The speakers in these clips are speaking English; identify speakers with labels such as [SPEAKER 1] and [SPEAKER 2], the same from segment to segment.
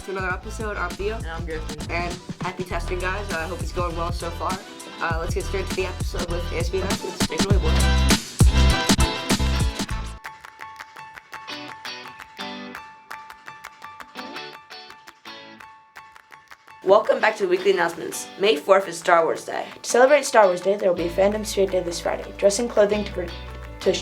[SPEAKER 1] back to another episode. I'm Theo.
[SPEAKER 2] And I'm Griffin.
[SPEAKER 1] And happy testing, guys. I hope it's going well so far. Let's get straight to the episode with SPMS. Let's take it away, boys. Welcome back to the weekly announcements. May 4th is Star Wars Day.
[SPEAKER 3] To celebrate Star Wars Day, there will be a Fandom Spirit Day this Friday. Dress in clothing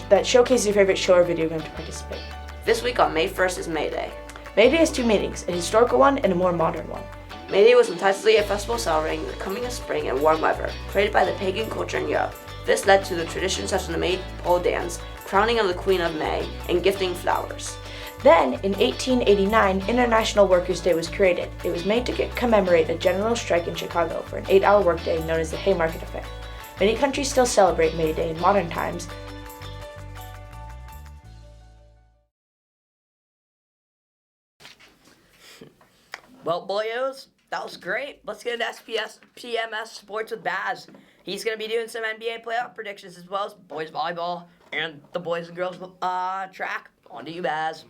[SPEAKER 3] that showcase your favorite show or video game to participate.
[SPEAKER 1] This week on May 1st is May Day.
[SPEAKER 3] May Day has two meanings, a historical one and a more modern one.
[SPEAKER 1] May Day was intensely a festival celebrating the coming of spring and warm weather, created by the pagan culture in Europe. This led to the tradition such as the Maypole dance, crowning of the Queen of May, and gifting flowers.
[SPEAKER 3] Then, in 1889, International Workers' Day was created. It was made to commemorate a general strike in Chicago for an 8-hour workday known as the Haymarket Affair. Many countries still celebrate May Day in modern times.
[SPEAKER 2] Well, boyos, that was great. Let's get into SPMS Sports with Baz. He's going to be doing some NBA playoff predictions as well as boys volleyball and the boys and girls track. On to you, Baz.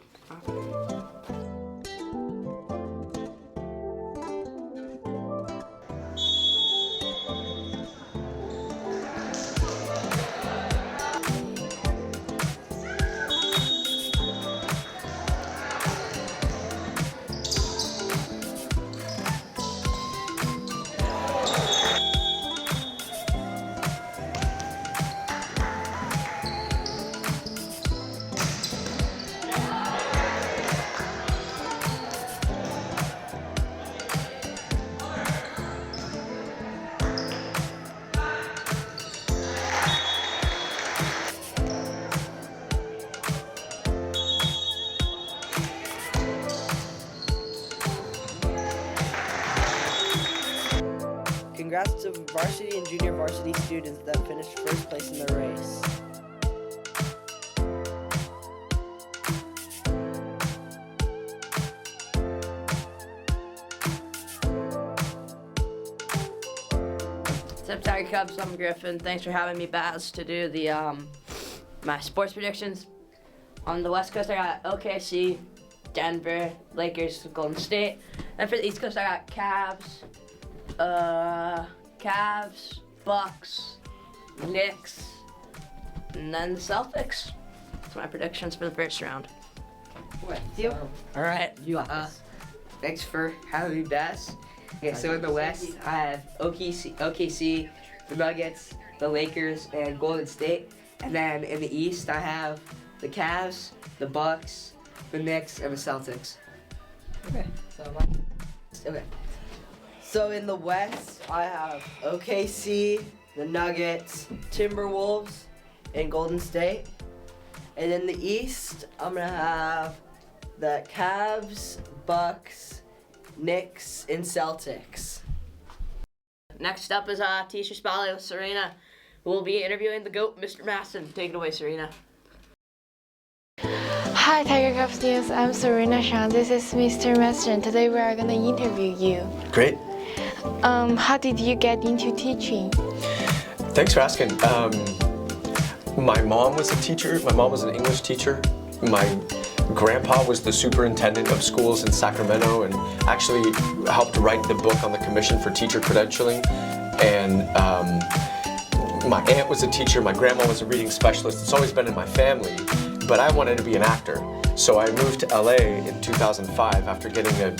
[SPEAKER 2] Congrats to varsity and junior varsity students that finished first place in the race. What's up, Tiger Cubs? I'm Griffin. Thanks for having me, Baz, to do the my sports predictions. On the West Coast, I got OKC, Denver, Lakers, Golden State. Then for the East Coast, I got Cavs, Bucks, Knicks, and then the Celtics. That's my predictions for the first round.
[SPEAKER 1] Theo?
[SPEAKER 2] All right, you got this.
[SPEAKER 1] Thanks for having me, Baz. Okay, so in the West, I have OKC, the Nuggets, the Lakers, and Golden State. And then in the East, I have the Cavs, the Bucks, the Knicks, and the Celtics.
[SPEAKER 2] Okay. So in the West, I have OKC, the Nuggets, Timberwolves, and Golden State. And in the East, I'm gonna have the Cavs, Bucks, Knicks, and Celtics. Next up is Teacher Spally with Serena, who will be interviewing the GOAT, Mr. Mastain. Take it away, Serena.
[SPEAKER 4] Hi Tiger Cubs News, I'm Serena Shang. This is Mr. Mastain. Today we are going to interview you.
[SPEAKER 5] Great.
[SPEAKER 4] How did you get into teaching?
[SPEAKER 5] Thanks for asking. My mom was a teacher. My mom was an English teacher. My grandpa was the superintendent of schools in Sacramento and actually helped write the book on the Commission for Teacher Credentialing. And my aunt was a teacher. My grandma was a reading specialist. It's always been in my family. But I wanted to be an actor. So I moved to LA in 2005 after getting a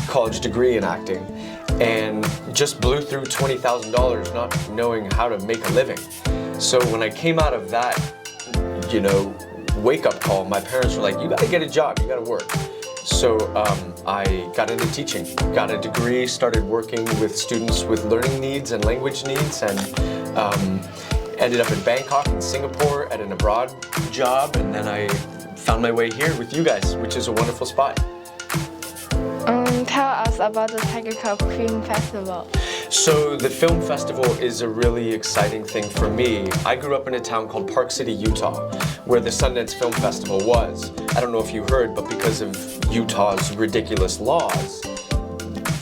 [SPEAKER 5] college degree in acting and just blew through $20,000 not knowing how to make a living. So when I came out of that, wake-up call, my parents were like, you gotta get a job, you gotta work. So I got into teaching, got a degree, started working with students with learning needs and language needs, and ended up in Bangkok and Singapore at an abroad job, and then I found my way here with you guys, which is a wonderful spot.
[SPEAKER 4] Tell us about the Tiger Cup Film Festival.
[SPEAKER 5] So the film festival is a really exciting thing for me. I grew up in a town called Park City, Utah, where the Sundance Film Festival was. I don't know if you heard, but because of Utah's ridiculous laws,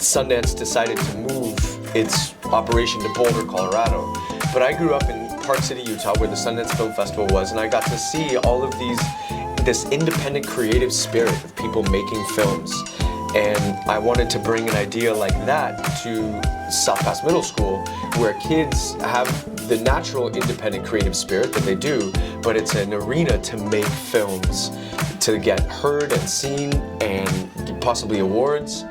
[SPEAKER 5] Sundance decided to move its operation to Boulder, Colorado. But I grew up in Park City, Utah, where the Sundance Film Festival was, and I got to see all of this independent creative spirit of people making films. And I wanted to bring an idea like that to South Pass Middle School, where kids have the natural independent creative spirit that they do, but it's an arena to make films, to get heard and seen and possibly awards.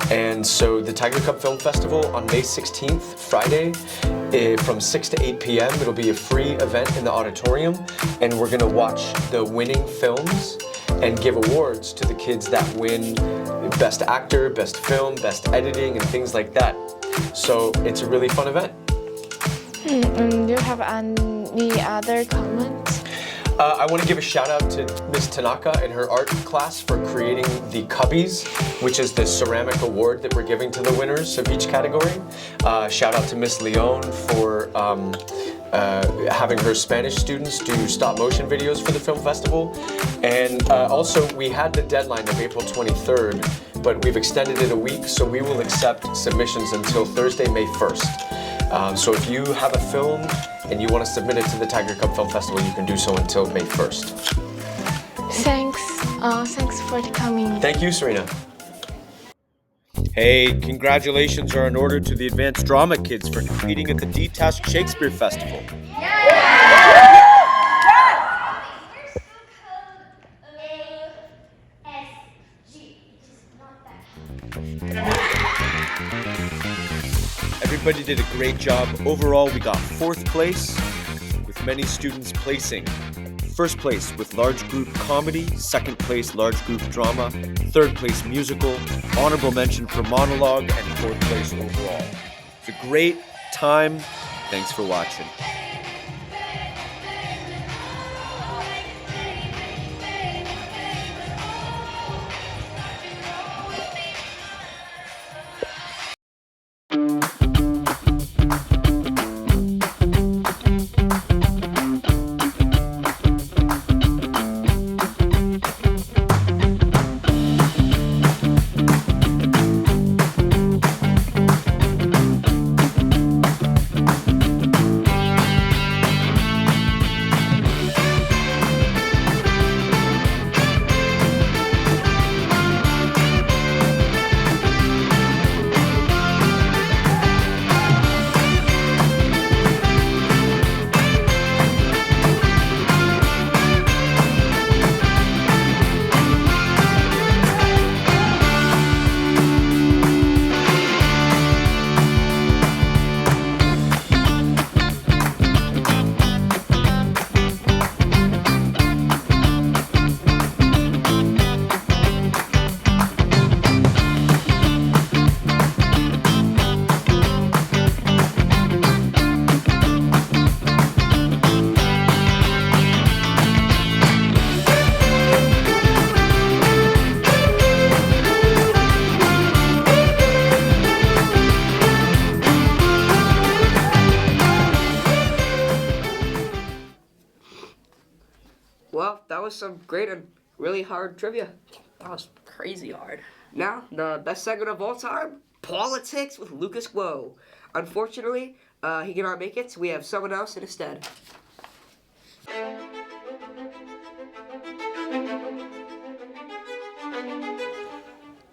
[SPEAKER 5] And so the Tiger Cub Film Festival on May 16th, Friday, from 6 to 8 p.m. It'll be a free event in the auditorium, and we're gonna watch the winning films and give awards to the kids that win Best Actor, Best Film, Best Editing, and things like that. So it's a really fun event.
[SPEAKER 4] Do you have any other comments?
[SPEAKER 5] I want to give a shout out to Miss Tanaka and her art class for creating the Cubbies, which is the ceramic award that we're giving to the winners of each category. Shout out to Miss Leon for having her Spanish students do stop motion videos for the film festival. And also we had the deadline of April 23rd, but we've extended it a week, so we will accept submissions until Thursday, May 1st. So if you have a film and you want to submit it to the Tiger Cub Film Festival, you can do so until May 1st.
[SPEAKER 4] Thanks for coming.
[SPEAKER 5] Thank you, Serena.
[SPEAKER 6] Hey, congratulations are in order to the advanced drama kids for competing at the D-Task Shakespeare Festival. Everybody did a great job. Overall, we got 4th place, with many students placing. 1st place with large group comedy, 2nd place large group drama, 3rd place musical, honorable mention for monologue, and 4th place overall. It's a great time. Thanks for watching.
[SPEAKER 1] Well, that was some great and really hard trivia.
[SPEAKER 2] That was crazy hard.
[SPEAKER 1] Now, the best segment of all time, Politics with Lucas Guo. Unfortunately, he cannot make it, so we have someone else instead.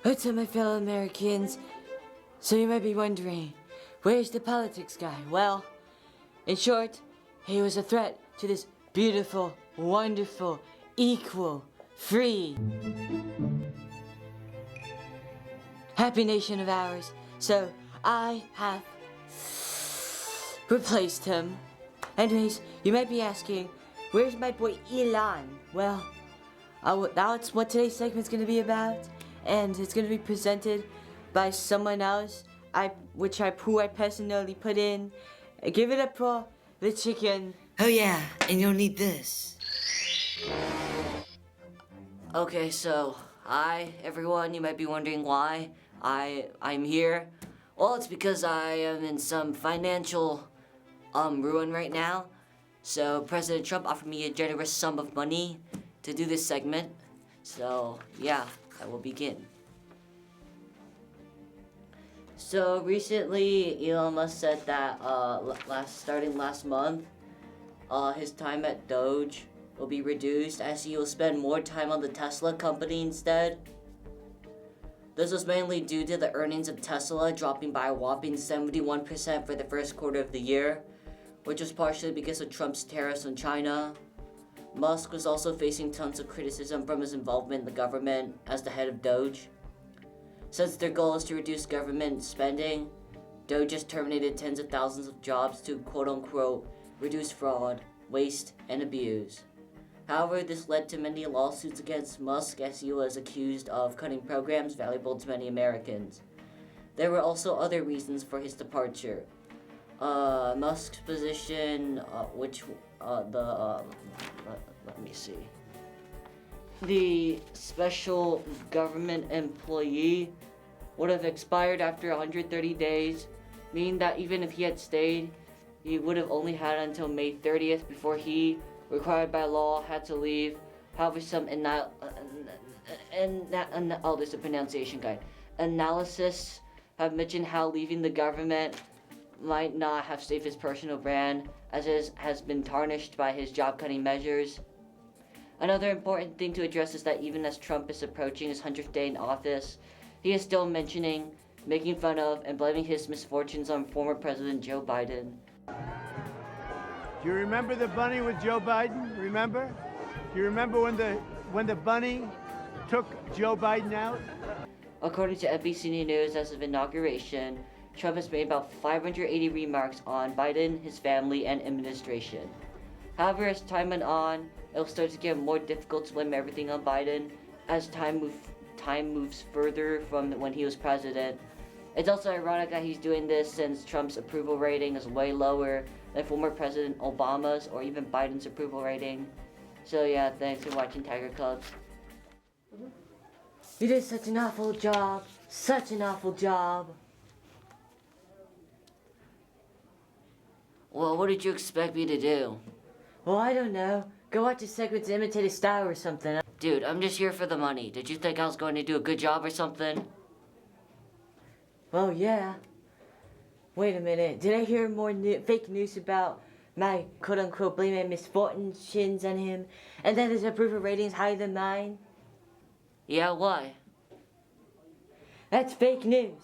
[SPEAKER 7] What's up, my fellow Americans? So you might be wondering, where's the politics guy? Well, in short, he was a threat to this beautiful, wonderful, equal, free, happy nation of ours. So I have replaced him. Anyways, you might be asking, where's my boy Elon? Well, that's what today's segment's gonna be about, and it's gonna be presented by someone else, who I personally put in. Give it up for the chicken.
[SPEAKER 2] Oh yeah, and you'll need this. Okay, so hi everyone. You might be wondering why I'm here. Well, it's because I am in some financial ruin right now. So President Trump offered me a generous sum of money to do this segment. So yeah, I will begin. So recently, Elon Musk said that starting last month, his time at Doge will be reduced as he will spend more time on the Tesla company instead.
[SPEAKER 7] This was mainly due to the earnings of Tesla dropping by a whopping 71% for the first quarter of the year, which was partially because of Trump's tariffs on China. Musk was also facing tons of criticism from his involvement in the government as the head of Doge. Since their goal is to reduce government spending, Doge has terminated tens of thousands of jobs to quote-unquote reduce fraud, waste, and abuse. However, this led to many lawsuits against Musk as he was accused of cutting programs valuable to many Americans. There were also other reasons for his departure. Musk's position, let me see. The special government employee would have expired after 130 days, meaning that even if he had stayed, he would have only had until May 30th before he, required by law, had to leave. However, some there's a pronunciation guide. Analysts have mentioned how leaving the government might not have saved his personal brand, as it has been tarnished by his job-cutting measures. Another important thing to address is that even as Trump is approaching his 100th day in office, he is still mentioning, making fun of, and blaming his misfortunes on former President Joe Biden.
[SPEAKER 8] Do you remember the bunny with Joe Biden? Remember? Do you remember when the bunny took Joe Biden out?
[SPEAKER 7] According to NBC News, as of inauguration, Trump has made about 580 remarks on Biden, his family, and administration. However, as time went on, it will start to get more difficult to blame everything on Biden as time moves further from when he was president. It's also ironic that he's doing this since Trump's approval rating is way lower than former President Obama's or even Biden's approval rating. So yeah, thanks for watching Tiger Cubs. You did such an awful job. Such an awful job. Well, what did you expect me to do? Well, I don't know. Go watch a segment to imitate his style or something. Dude, I'm just here for the money. Did you think I was going to do a good job or something? Well, yeah. Wait a minute. Did I hear more fake news about my quote-unquote blaming misfortunes on him, and then his approval rating's higher than mine? Yeah, why? That's fake news.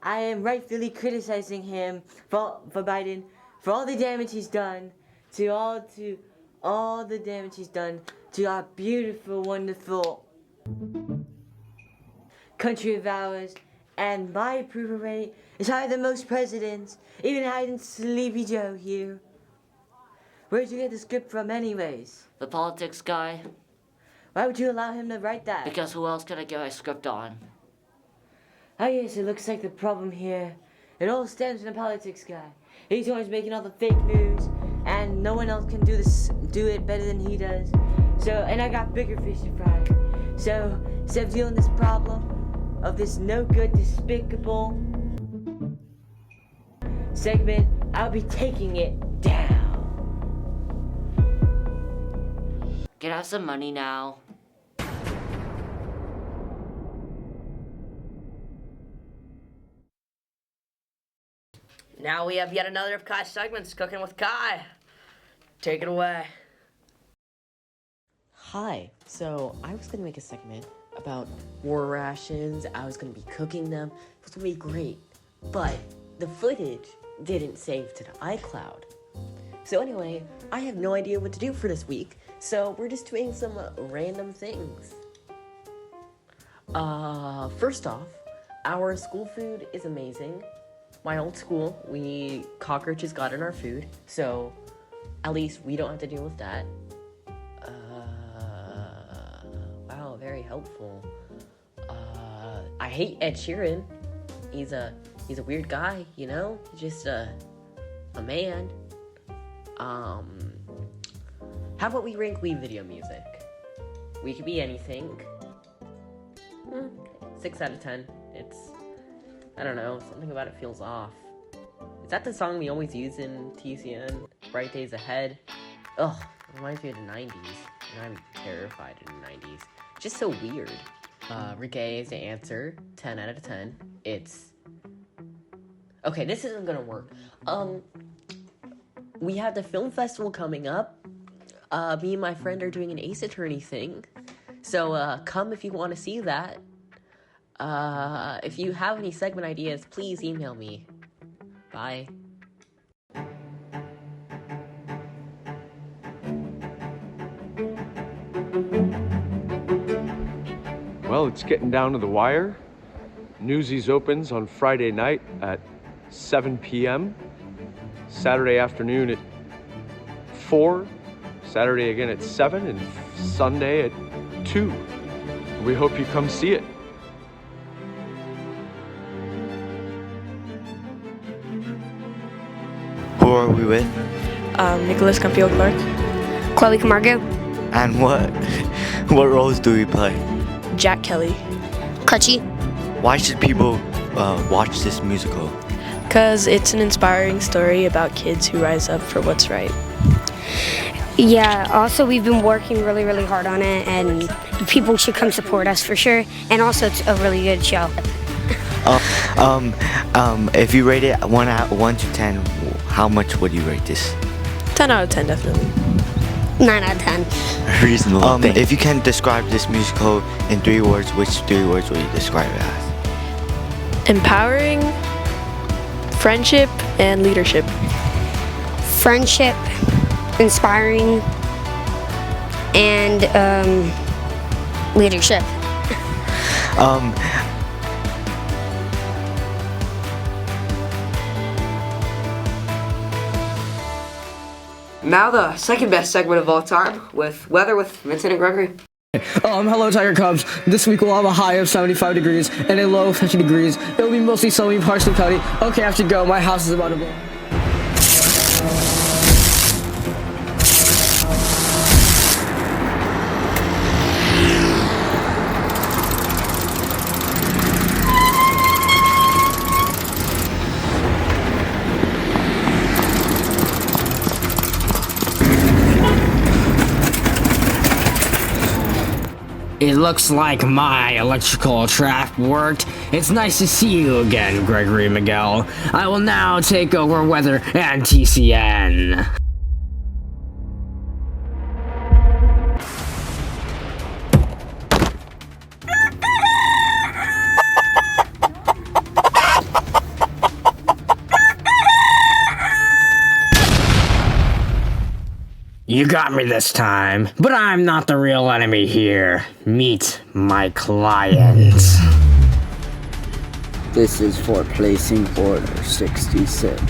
[SPEAKER 7] I am rightfully criticizing him for Biden for all the damage he's done to all the damage he's done to our beautiful, wonderful country of ours. And my approval rate is higher than most presidents, even higher than Sleepy Joe here. Where'd you get the script from anyways? The politics guy. Why would you allow him to write that? Because who else could I get my script on? Oh yes, it looks like the problem here, it all stems from the politics guy. He's always making all the fake news, and no one else can do it better than he does. So, and I got bigger fish to fry. So, instead of dealing with this problem of this no good, despicable segment, I'll be taking it down. Can I have some money now?
[SPEAKER 2] Now we have yet another of Kai's segments, Cooking with Kai. Take it away.
[SPEAKER 9] Hi, so I was gonna make a segment about war rations. I was gonna be cooking them. It was gonna be great, but the footage didn't save to the iCloud. So anyway, I have no idea what to do for this week, so we're just doing some random things. First off, our school food is amazing. My old school, cockroaches got in our food, so at least we don't have to deal with that. Wow, very helpful. I hate Ed Sheeran. He's a weird guy, you know? He's just a man. How about we rank Wii video music? We could be anything. 6 out of 10. I don't know, something about it feels off. Is that the song we always use in TCN? Bright Days Ahead? Ugh, it reminds me of the 90s. And I'm terrified of the 90s. Just so weird. Reggae is the answer. 10 out of 10. Okay, this isn't gonna work. We have the film festival coming up. Me and my friend are doing an Ace Attorney thing. So, come if you want to see that. If you have any segment ideas, please email me. Bye.
[SPEAKER 6] Well, it's getting down to the wire. Newsies opens on Friday night at 7 p.m. Saturday afternoon at 4. Saturday again at 7 and Sunday at 2. We hope you come see it.
[SPEAKER 10] Who are we with?
[SPEAKER 3] Nicholas Campio-Clark.
[SPEAKER 11] Chloe Camargo.
[SPEAKER 10] And what roles do we play?
[SPEAKER 3] Jack Kelly.
[SPEAKER 11] Clutchy.
[SPEAKER 10] Why should people watch this musical?
[SPEAKER 3] Because it's an inspiring story about kids who rise up for what's right.
[SPEAKER 11] Yeah, also we've been working really, really hard on it, and people should come support us for sure. And also it's a really good show.
[SPEAKER 10] If you rate it 1 to 10, how much would you rate this?
[SPEAKER 3] 10 out of 10, definitely.
[SPEAKER 11] 9 out of 10.
[SPEAKER 10] Reasonable. If you can describe this musical in 3 words, which 3 words would you describe it as?
[SPEAKER 3] Empowering, friendship, and leadership.
[SPEAKER 11] Friendship, inspiring, and leadership.
[SPEAKER 1] Now the second best segment of all time with weather with Vincent and Gregory.
[SPEAKER 12] Hello Tiger Cubs. This week we'll have a high of 75 degrees and a low of 50 degrees. It'll be mostly sunny, partially cloudy. Okay, I have to go. My house is about to blow. It looks like my electrical trap worked. It's nice to see you again, Gregory Miguel. I will now take over weather and TCN. You got me this time, but I'm not the real enemy here. Meet my client.
[SPEAKER 13] This is for placing order 66.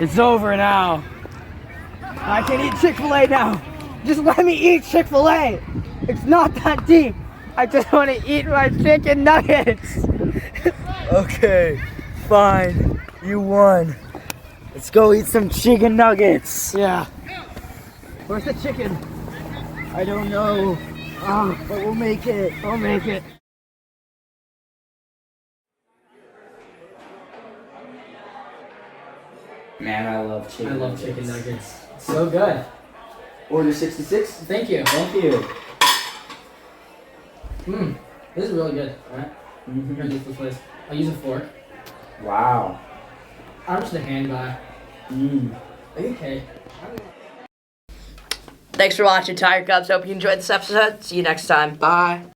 [SPEAKER 12] It's over now. I can eat Chick-fil-A now. Just let me eat Chick-fil-A. It's not that deep. I just want to eat my chicken nuggets. Okay, fine. You won. Let's go eat some chicken nuggets. Yeah. Where's the chicken? I don't know. But we'll make it. I'll make it.
[SPEAKER 13] Man, I love chicken nuggets.
[SPEAKER 12] Chicken nuggets. So good.
[SPEAKER 13] Order 66?
[SPEAKER 12] Thank you.
[SPEAKER 13] Thank you.
[SPEAKER 12] This is really good. Alright. Here, use this place. I'll use a fork.
[SPEAKER 13] Wow.
[SPEAKER 12] I'm just a hand guy. Okay.
[SPEAKER 1] Thanks for watching, Tiger Cubs. Hope you enjoyed this episode. See you next time. Bye.